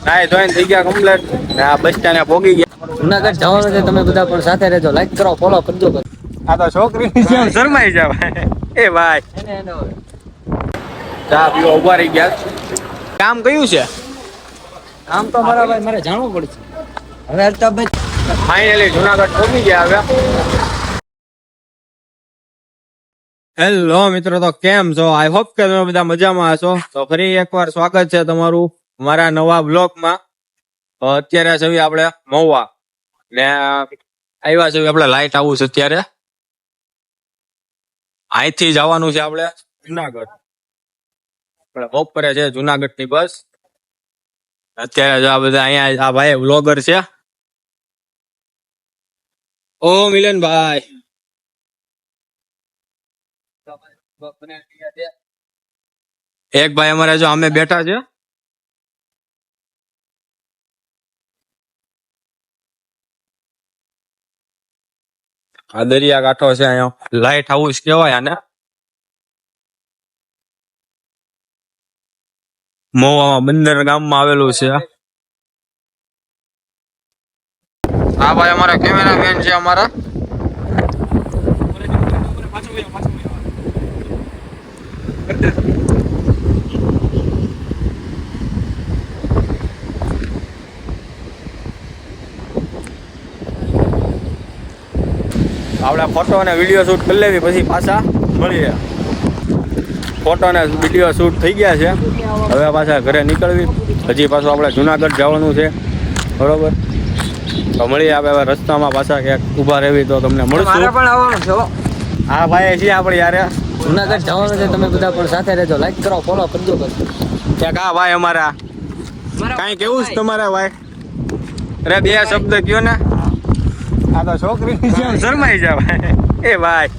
નાય ધોઈને થઈ ગયા કમ્પ્લીટ. આ બસ સ્ટેન્ડે પહોંચી ગયા. જુનાગઢ જવાનું છે, તમે બધા પણ સાથે રહેજો. લાઈક કરો, ફોલો કરજો. આ તો છોકરીની જેમ શરમાઈ જાવ. એ ભાઈ ચા પીવા ઉભા રહી ગયા. કામ કયું છે? આમ તો મારા ભાઈ મારે જાણવું પડશે. હવે અલ્તાભાઈ ફાઇનલી જુનાગઢ પહોંચી ગયા. હવે હેલો મિત્રો, તો કેમ છો? આઈ હોપ કે તમે બધા મજામાં હશો. તો ફરી એકવાર સ્વાગત છે તમારું મારા નવા બ્લોગમાં. તો અત્યારે છે આપણે મહુવા ને આવ્યા છે આપણે લાઈટ હાઉસ. અત્યારે અહીંથી જવાનું છે આપણે જુનાગઢ. આપણે બપોરે છે જુનાગઢ ની બસ. અત્યારે જો આ બધા અહીંયા આ ભાઈ વ્લોગર છે. ઓ મિલનભાઈ, એક ભાઈ અમારે જો અમે બેઠા છે. આ દરિયા કાંઠો છે, અહીંયા લાઈટ હાઉસ કેવાય આને. મહુવામાં બંદર ગામમાં આવેલું છે. આ ભાઈ અમારા કેમેરામેન છે. અમારા આપણે ફોટો અને વિડીયો શૂટ કરી લેવી, પછી પાછા મળીએ. ફોટો અને વિડીયો શૂટ થઈ ગયા છે. હવે પાછા ઘરે નીકળવી. હજી પાછું આપણે જુનાગઢ જવાનું છે, બરોબર? તો મળીએ આપણે હવે રસ્તામાં. પાછા ક્યાંક ઊભા રહેવી તો તમને મળશું. પણ આવવાનું છે. હા ભાઈ, છીએ આપણે યાર. જુનાગઢ જવાનું છે, તમે બધા પણ સાથે રહેજો. લાઈક કરો, ફોલો કરજો. ક્યાંક આ ભાઈ અમારા કાંઈ કેવું છે તમારા ભાઈ? અરે બે શબ્દ કયો ને. આ તો છોકરીની જેમ શરમાઈ જાવ. એ ભાઈ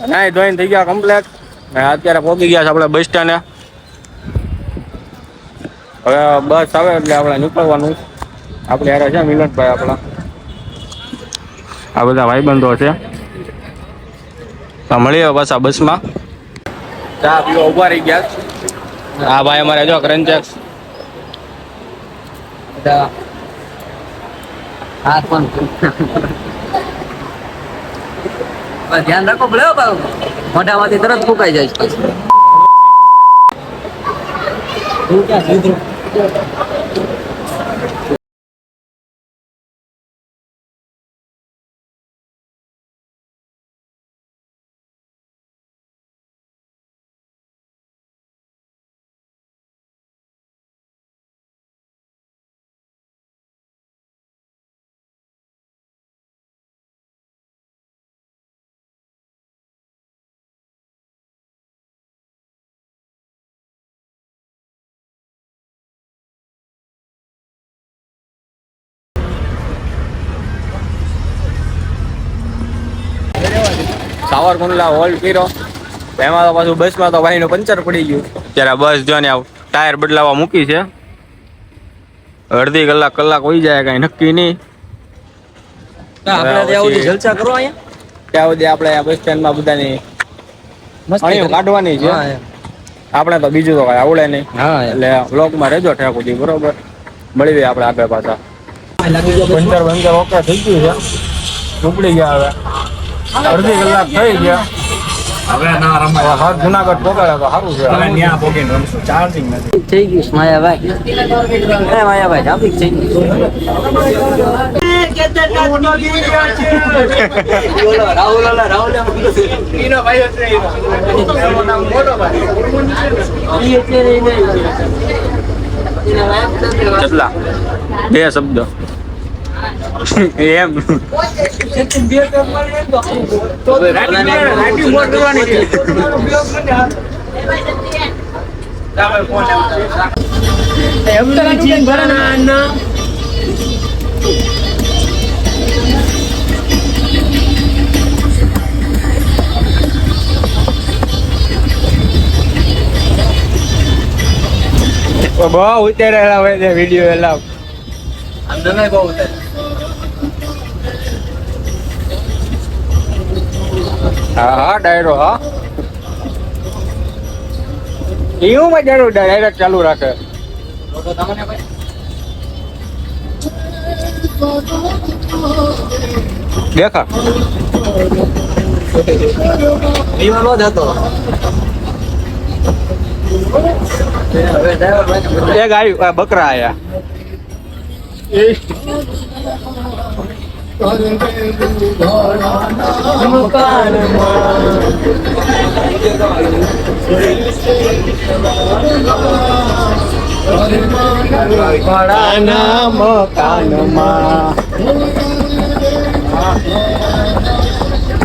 નાય ધોઈને થઈ ગયા કમ્પ્લીટ. અત્યારે પહોંચી ગયા છે આપણે બસ સ્ટેન્ડે. હવે બસ આવે એટલે આપણે નીકળવાનું. આપણે યાર છે મિલનભાઈ આપણા. આ બધા ભાઈબંધો છે. તો મળીએ પાછા બસમાં. ચા પીવા ઉભા રહી ગયા. આ ભાઈ અમારે જો કરંચેક્સ. ધ્યાન રાખો ભલે, મોઢામાંથી તરત ફૂંકાઈ જાય છે. સાવરકુંડલા હોલ્ડ કર્યો. એમાં તો પાછું બસમાં તો ભાઈનું પંચર પડી ગયું. ત્યારે બસ જો ને ટાયર બદલાવા મૂકી છે. અડધી કલાક હોઈ જાય, કઈ નક્કી નહીં. જલસા કરો અહીંયા. ત્યાં સુધી આપણે બસ સ્ટેન્ડમાં બધાની અણીઓ કાઢવાની છે. આપણે તો બીજું તો કઈ આવડે નહીં. એટલે વ્લોગમાં રહેજો ઠેકુજી, બરોબર? મળી આપણે આગળ પાછા. પંચર ઓકે થઈ ગયું છે. ઉપડી ગયા. હવે અડધી કલાક થઈ ગયા. હવે ના રમાય. હર જુનાગઢ પહોંચાડે તો સારું છે. હવે ત્યાં પહોંચીને રમશું. ચાર્જિંગ નથી થઈ ગયું. માયાભાઈ ટ્રાફિક થઈ ગયું. કેટલા બે શબ્દ એમ તો બહુ ઉતારેલા હોય છે વિડીયો એલા અંદર બહુ ઉતારે હા ડાયરો હા એવું માં જરૂર ડાયરેક્ટ ચાલુ રાખે તો તમને ભાઈ દેખા વિમા નો જતો એક આવ્યું બકરા આયા ભાડાના મકાનમાં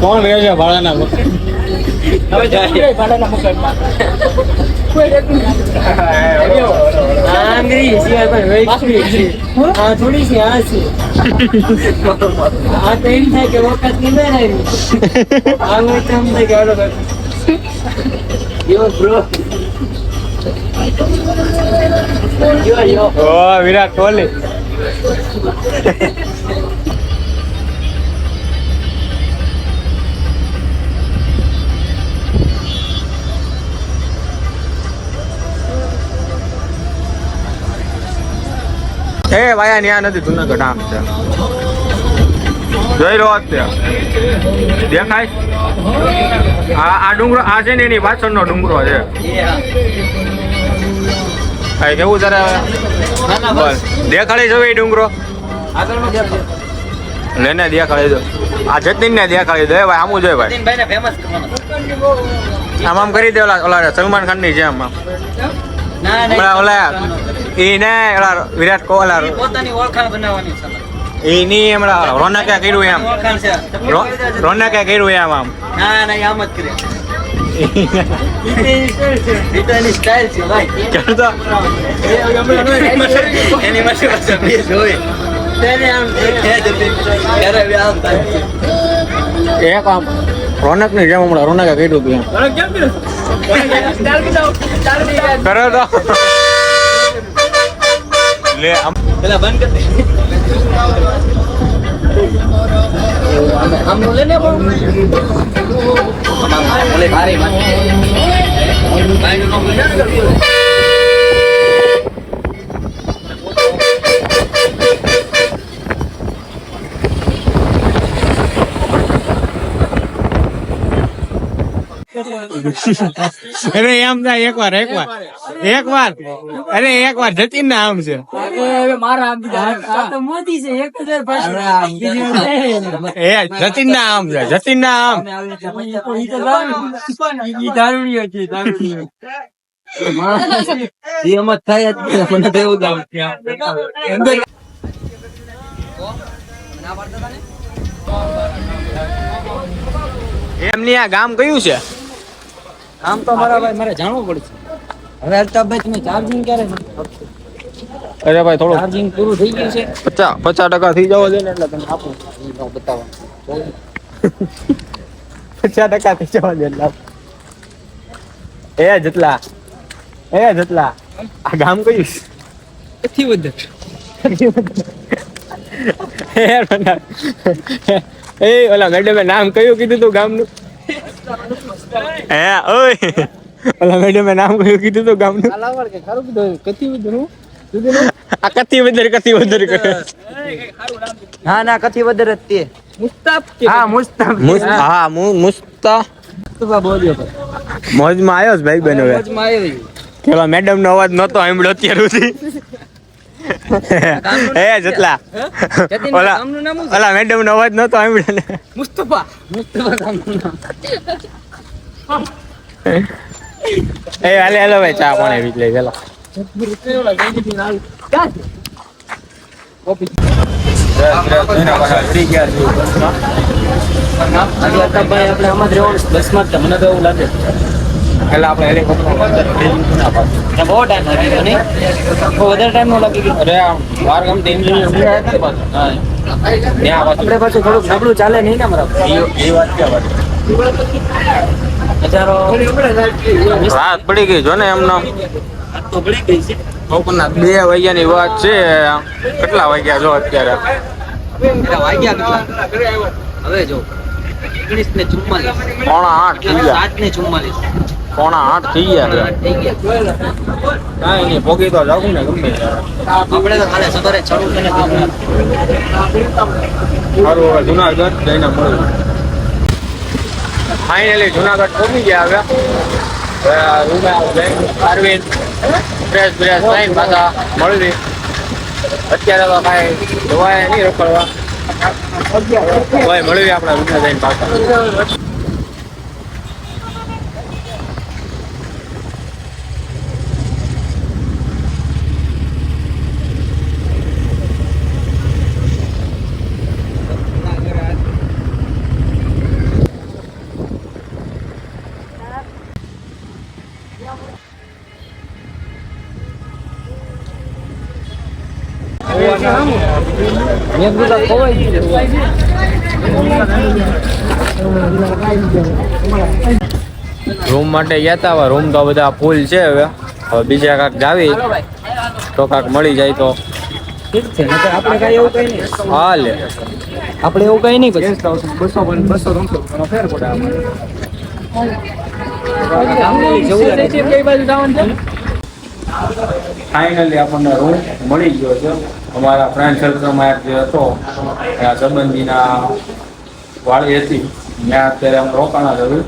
કોણ રહે છે ભાડાના મકાન હવે જાય ભાડાના મકાનમાં આંગળી સિવાય પણ વેચવી છે આ થોડી છે આ છે આ તો એમ થાય કે વખત ની ના આવી આ વખત એમ થાય કે આડો યો બ્રો યો ઓ વિરાટ કોહલી એ ભાઈ ન્યા નથી જુનાગઢ આમ છે જોઈ લો અત્યારે દેખાય આ ડુંગરો આ છે ને એની પાછળનો ડુંગરો છે આ કેવું તારે બોલ દેખાડી જો એ ડુંગરો લેને દેખાડી દો આ જતીન ને દેખાડી દો ભાઈ આમું જોઈ ભાઈ ભાઈને ફેમસ કરવાનો આમ આમ કરી દે ઓલા સલમાન ખાન ની જેમ આમ ના ઓલા ઈ ને ઓલા વિરાટ કોહલી પોતાની ઓળખાણ બનાવવાની છે એની હમણાં રોનકે કર્યું એમ ઓળખાણ છે રોનકે કર્યું એમ આમ ના આમ જ કરે એની સ્ટાઇલ છે ભાઈ કરતો એની પાસે પાસે બે જોઈ તેને આમ ત્યારે આમ થાય એક આમ રોનક ની જેમ હમણાં રોનકે કર્યું હતું એમ કરો તો લે આમ પેલા બંધ કરી દે આમ લે ને પણ ઓલે ભારે માં ભાઈ નો અરે એમ થાય એક વાર અરે એક વાર જતીન ના આમ છે એ જતીન ના આમ છે જતીન ના આમ એમની આ ગામ કયું છે આમ તો મારા ભાઈ મારે જાણવું પડશે હવે અલ્તાભાઈ તમે ચાર્જિંગ ક્યારે અરે ભાઈ થોડું ચાર્જિંગ પૂરું થઈ ગયું છે 50% થઈ જવો જોઈએ ને એટલે તમે આપો બતાવવાનું 50% થઈ જવા દે એટલે એ જેટલા આ ગામ કયું છે કથી વધે એ ઓલા મેડમે નામ કયું કીધું તું ગામનું હે ઓય ઓલા મેડમે નામ કયું કીધું તું ગામનું આ કથી વધર ના કથી વધે જ તે મુસ્તાફ બોલ્યો મોજમાં આવ્યો છે ભાઈ બહેનો પેલા મેડમ નો અવાજ નતો સાંભળ્યો અત્યાર સુધી એ જેટલા ઓલા મેડમ નો અવાજ નતો સાંભળ્યો ને મુસ્તફા ગામનું નામ એ હાલે ભાઈ ચા પાણી પી લઈ પેલા મને તો એવું લાગે એટલે આપણે હેલિકોપ્ટર બહુ ટાઈમ લાગ્યો નહીં વધારે ટાઈમ નો લાગી ગયો અરે બાર ગમતી આપણે પાછું થોડુંક નબળું ચાલે નહીં ને મારા એ વાત ક્યાં હજારો રાત પડી ગઈ જો ને એમનો તો પડી ગઈ છે બપોરના 2 વાગ્યાની વાત છે. કેટલા વાગ્યા જો અત્યારે? વાગ્યા કેટલા હવે જો 19:44 8:44 થઈ ગયા. 7:44 8:45 થઈ ગયા છે. થઈ ગયા. કાંઈ નહીં, પોગી તો જાવું ને ગમે ત્યારે. આપણે તો ખાલી સવારે ચડવું છે ને સારું, હવે જુનાગઢ જઈને મળ્યું. ફાઇનલી જુનાગઢ પહોંચી ગયા. હવે રૂમે અરવિંદ ફ્રેશ થઈને પાછા મળવી. અત્યારે તો કાંઈ જોવાય નહીં રોકડવા. મળવી આપણે રૂમે જઈને પાછા. રૂમ માટે ગયા હતા. હવે રૂમ તો બધા ફૂલ છે. હવે બીજા કાંક જાવી તો કાંક મળી જાય તો ઠીક છે. આપણે કઈ એવું કઈ નહીં. હા લે, આપણે એવું કઈ નહીં. 200-200 ફેર પડે. ફાઇનલી આપણને રૂમ મળી ગયો છે. અમારા ફ્રેન્ડ સર્કલમાં એક જે હતો આ સંબંધીના વાળી હતી ત્યાં અત્યારે અમે રોકાણા થયું.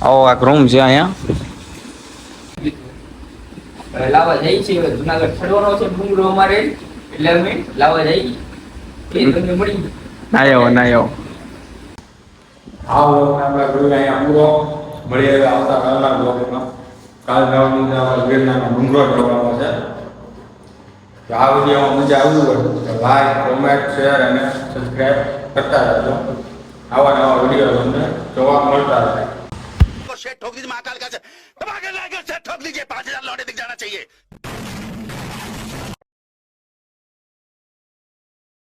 આવો એક રૂમ છે અહીંયા. લાવવા જઈ છે જુનાગઢ છડવાનો છે ડુંગરો અમારે એટલે અમે લાવવા જઈ તમને મળી ના આવો આપણે જોઈ અહીંયા પૂરો મળી હવે આવતા કાલના બ્લોગમાં. કાલ જવાનું ગિરનારનો ડુંગરો જોવાનો છે. તો આ વિડીયોમાં મજા આવી હોય તો લાઈક, કોમેન્ટ, શેર અને સબસ્ક્રાઈબ કરતા રહેજો. આવા નવા વિડીયો તમને જોવા મળતા રહે. ठोक दीजिए महाकाल का से ठोक दीजिए 5,000 लौटे दिख जाना चाहिए.